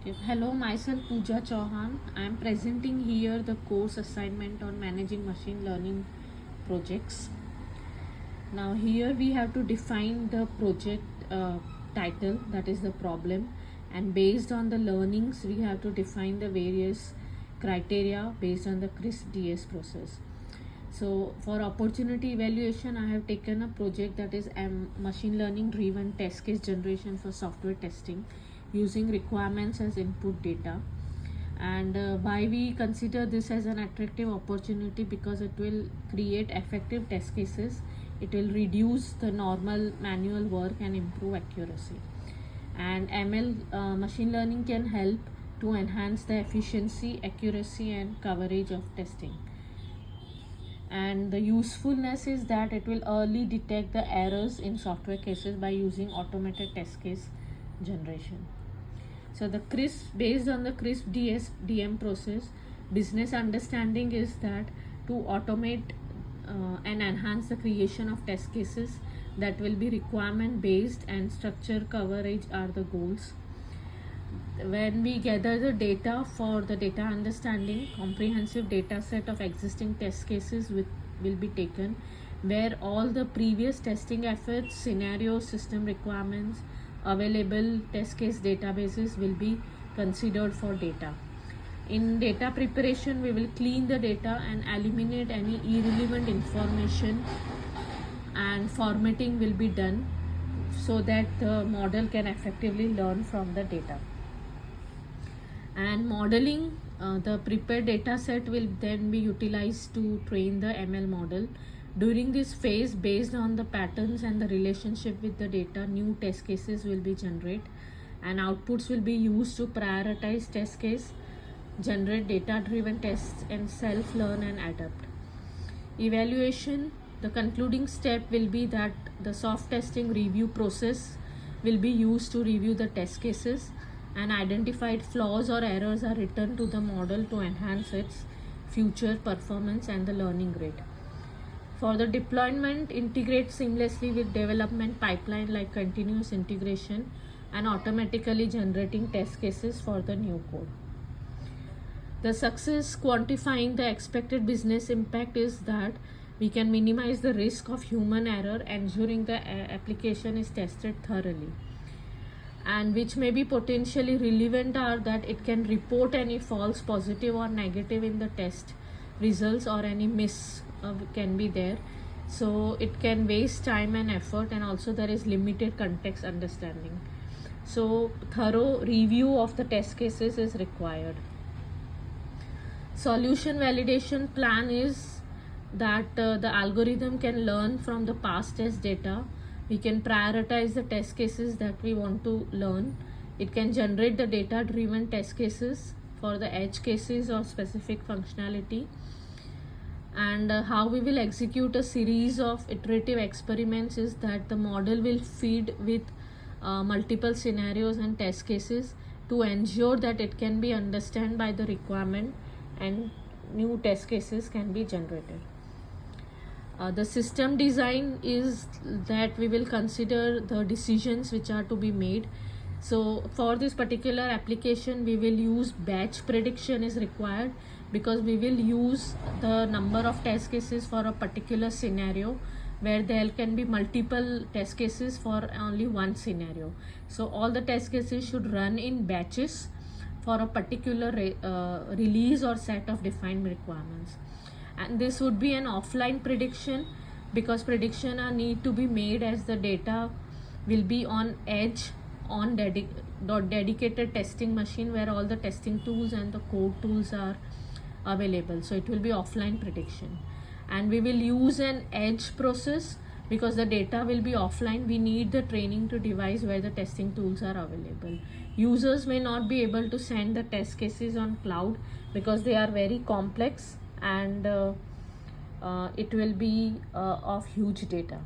Okay. Hello, myself Pooja Chauhan. I am presenting here the course assignment on managing machine learning projects. Now here we have to define the project title, that is the problem, and based on the learnings we have to define the various criteria based on the CRISP DS process. So for opportunity evaluation, I have taken a project that is machine learning driven test case generation for software testing using requirements as input data. And why we consider this as an attractive opportunity, because it will create effective test cases, it will reduce the normal manual work and improve accuracy. And ML machine learning can help to enhance the efficiency, accuracy and coverage of testing. And the usefulness is that it will early detect the errors in software cases by using automated test case generation. So the CRISP, based on the CRISP DM process, business understanding is that to automate and enhance the creation of test cases that will be requirement based and structure coverage are the goals. When we gather the data for the data understanding, comprehensive data set of existing test cases will be taken, where all the previous testing efforts, scenarios, system requirements, available test case databases will be considered for data. In data preparation, we will clean the data and eliminate any irrelevant information, and formatting will be done so that the model can effectively learn from the data. And modeling, the prepared data set will then be utilized to train the ML model. During this phase, based on the patterns and the relationship with the data, new test cases will be generated, and outputs will be used to prioritize test case, generate data driven tests and self learn and adapt. Evaluation, the concluding step will be that the soft testing review process will be used to review the test cases, and identified flaws or errors are returned to the model to enhance its future performance and the learning rate. For the deployment, integrate seamlessly with development pipeline like continuous integration and automatically generating test cases for the new code. The success quantifying the expected business impact is that we can minimize the risk of human error, ensuring the application is tested thoroughly. And which may be potentially relevant are that it can report any false positive or negative in the test results, or any miss can be there, so it can waste time and effort, and also there is limited context understanding. So thorough review of the test cases is required. Solution validation plan is that the algorithm can learn from the past test data. We can prioritize the test cases that we want to learn. It can generate the data driven test cases for the edge cases or specific functionality. And how we will execute a series of iterative experiments is that the model will feed with multiple scenarios and test cases to ensure that it can be understood by the requirement, and new test cases can be generated. The system design is that we will consider the decisions which are to be made. So for this particular application, we will use batch prediction is required, because we will use the number of test cases for a particular scenario where there can be multiple test cases for only one scenario. So all the test cases should run in batches for a particular release or set of defined requirements. And this would be an offline prediction, because prediction are need to be made as the data will be on edge on dedicated testing machine where all the testing tools and the code tools are available. So it will be offline prediction, and we will use an edge process because the data will be offline. We need the training to device where the testing tools are available. Users may not be able to send the test cases on cloud because they are very complex, and it will be of huge data.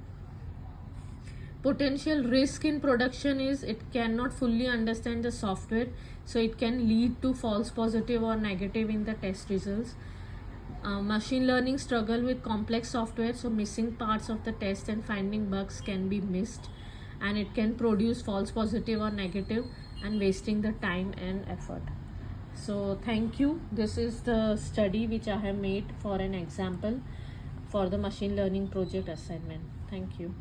Potential risk in production is it cannot fully understand the software, so it can lead to false positive or negative in the test results. Machine learning struggle with complex software, so missing parts of the test and finding bugs can be missed, and it can produce false positive or negative, and wasting the time and effort. So thank you. This is the study which I have made for an example for the machine learning project assignment. Thank you.